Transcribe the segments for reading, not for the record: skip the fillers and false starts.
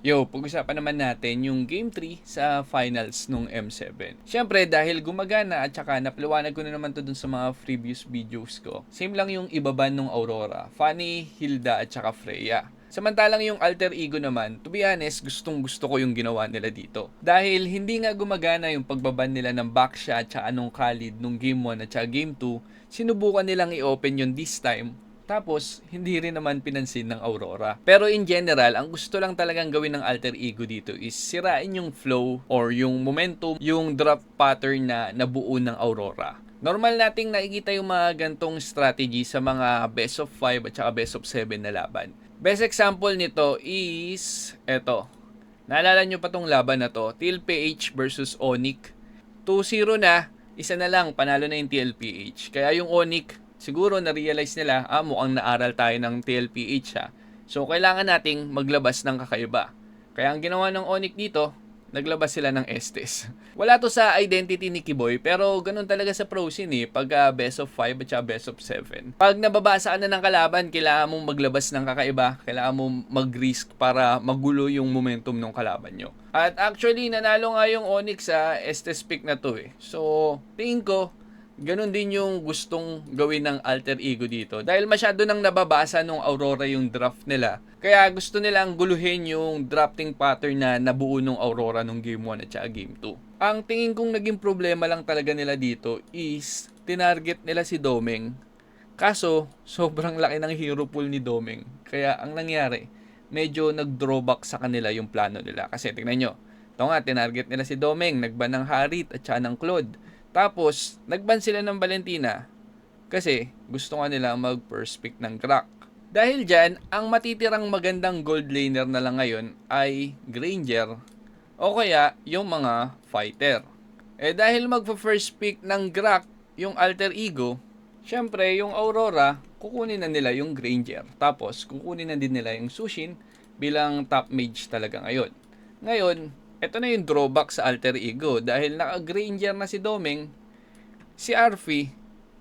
Yo, pag-usapan naman natin yung Game 3 sa finals nung M7. Siyempre, dahil gumagana at saka napaliwanag ko na naman to dun sa mga previous videos ko, same lang yung ibaban nung Aurora, Fanny, Hilda at saka Freya. Samantalang yung alter ego naman, to be honest, gustong gusto ko yung ginawa nila dito. Dahil hindi nga gumagana yung pagbaban nila ng Baksha at saka nung Khalid nung Game 1 at saka Game 2, sinubukan nilang i-open yun this time. Tapos, hindi rin naman pinansin ng Aurora. Pero in general, ang gusto lang talagang gawin ng alter ego dito is sirain yung flow or yung momentum, yung drop pattern na nabuo ng Aurora. Normal nating nakikita yung mga gantong strategy sa mga best of 5 at saka best of 7 na laban. Best example nito is eto. Naalala nyo pa tong laban na to? TLPH versus Onyx. 2-0 na, isa na lang, panalo na yung TLPH. Kaya yung Onyx, siguro na-realize nila, mukhang naaral tayo ng TLPH ha. So, kailangan nating maglabas ng kakaiba. Kaya ang ginawa ng Onyx dito, naglabas sila ng Estes. Wala to sa identity ni Kiboy, pero ganun talaga sa pro scene pag best of 5 at best of 7. Pag nababasa ka na ng kalaban, kailangan mong maglabas ng kakaiba, kailangan mong mag-risk para magulo yung momentum ng kalaban nyo. At actually, nanalo nga yung Onyx sa Estes pick na to So, tingin ko, ganun din yung gustong gawin ng alter ego dito. Dahil masyado nang nababasa nung Aurora yung draft nila. Kaya gusto nilang guluhin yung drafting pattern na nabuo nung Aurora nung Game 1 at saka Game 2. Ang tingin kong naging problema lang talaga nila dito is tinarget nila si Domeng. Kaso, sobrang laki ng hero pool ni Domeng. Kaya ang nangyari, medyo nag-drawback sa kanila yung plano nila. Kasi tingnan nyo, ito nga, tinarget nila si Domeng, nagban ng Harit at saka ng Claude. Tapos, nagban sila ng Valentina kasi gusto nga nila mag-first pick ng Grak. Dahil dyan, ang matitirang magandang gold laner na lang ngayon ay Granger o kaya yung mga fighter. Dahil magpa-first pick ng Grak yung alter ego, syempre yung Aurora, kukunin na nila yung Granger. Tapos, kukunin na din nila yung Sushin bilang top mage talaga ngayon. Ngayon, ito na yung drawback sa alter ego dahil naka-Granger na si Domeng, si Arfi,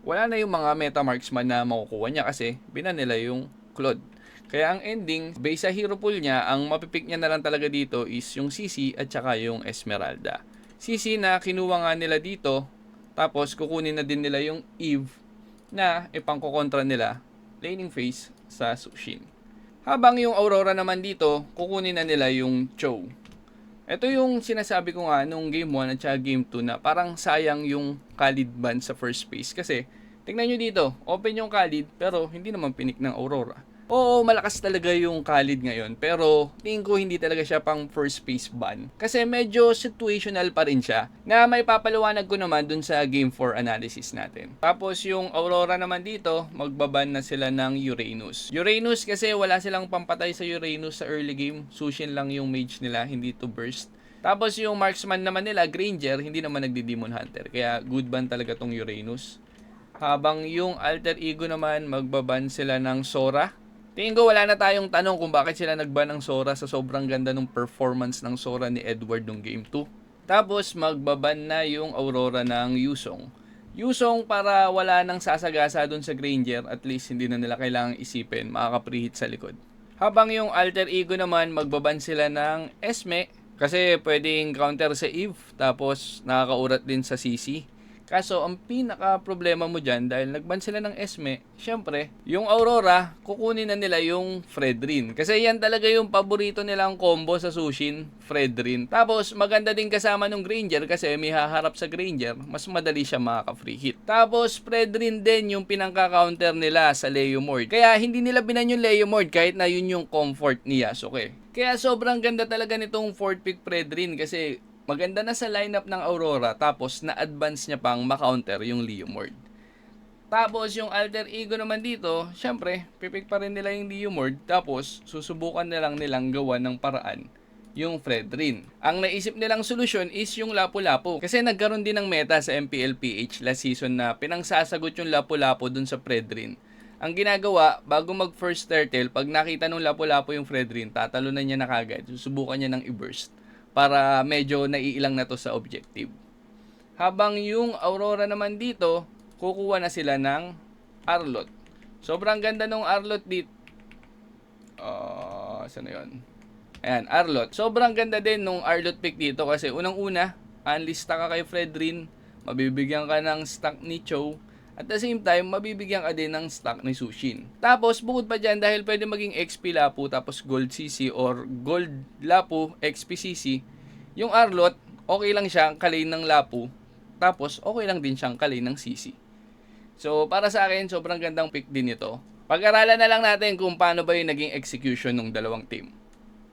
wala na yung mga meta marksman na makukuha niya kasi binan nila yung Claude. Kaya ang ending, based sa hero pool niya, ang mapipick niya na lang talaga dito is yung CC at saka yung Esmeralda. CC na kinuha nga nila dito, tapos kukunin na din nila yung Eve na ipangkokontra nila laning phase sa Sushin. Habang yung Aurora naman dito, kukunin na nila yung Cho. Ito yung sinasabi ko nga nung Game 1 at saka Game 2 na parang sayang yung Khalid ban sa first phase kasi tingnan nyo dito, open yung Khalid pero hindi naman pinik ng Aurora. Oo, malakas talaga yung Khalid ngayon pero tingin ko hindi talaga siya pang first phase ban kasi medyo situational pa rin siya na may papaliwanag ko naman dun sa Game 4 analysis natin. Tapos yung Aurora naman dito, magbaban na sila ng Uranus. Uranus kasi wala silang pampatay sa Uranus sa early game, Sushin lang yung mage nila, hindi to burst. Tapos yung marksman naman nila, Granger, hindi naman nagdi-Demon Hunter kaya good ban talaga tong Uranus. Habang yung alter ego naman, magbaban sila ng Sora. Tingin ko wala na tayong tanong kung bakit sila nagban ng Sora sa sobrang ganda ng performance ng Sora ni Edward nung Game 2. Tapos magbaban na yung Aurora ng Yusong. Yusong para wala nang sasagasa dun sa Granger, at least hindi na nila kailangang isipin, makaka-preheat sa likod. Habang yung alter ego naman, magbaban sila ng Esme kasi pwedeng counter sa Eve, tapos nakakaurat din sa CC. Kaso, ang pinaka-problema mo dyan, dahil nagban sila ng Esme, syempre, yung Aurora, kukunin na nila yung Fredrin. Kasi yan talaga yung paborito nilang combo sa Sushin, Fredrin. Tapos, maganda din kasama ng Granger kasi may haharap sa Granger, mas madali siya makaka-free hit. Tapos, Fredrin din yung pinangka-counter nila sa Leomord. Kaya, hindi nila binan yung Leomord kahit na yun yung comfort ni Yasuke. Kaya, sobrang ganda talaga nitong 4th pick Fredrin kasi maganda na sa lineup ng Aurora tapos na-advance niya pang ma-counter yung Leomord. Tapos yung alter ego naman dito, syempre, pipick pa rin nila yung Leomord tapos susubukan na lang nilang gawa ng paraan yung Fredrin. Ang naisip nilang solusyon is yung Lapu-Lapu. Kasi nagkaroon din ng meta sa MPLPH last season na pinangsasagot yung Lapu-Lapu dun sa Fredrin. Ang ginagawa, bago mag first turtle, pag nakita nung Lapu-Lapu yung Fredrin, tatalunan niya na kagad, susubukan niya ng i-burst para medyo naiilang na to sa objective. Habang yung Aurora naman dito, kukuha na sila ng Arlot. Sobrang ganda nung Arlot dito. Saan na yun? Ayan, Arlot. Sobrang ganda din nung Arlot pick dito kasi unang-una, unlista ka kay Fredrin, mabibigyan ka ng stock ni Cho, at the same time, mabibigyan ka din ng stock ni Sushin. Tapos, bukod pa dyan, dahil pwede maging XP Lapu, tapos Gold CC, or Gold Lapu, XP CC, yung Arlot, okay lang siya kalay ng Lapu, tapos okay lang din siyang kalay ng CC. So, para sa akin, sobrang gandang pick din ito. Pag-aralan na lang natin kung paano ba yung naging execution ng dalawang team.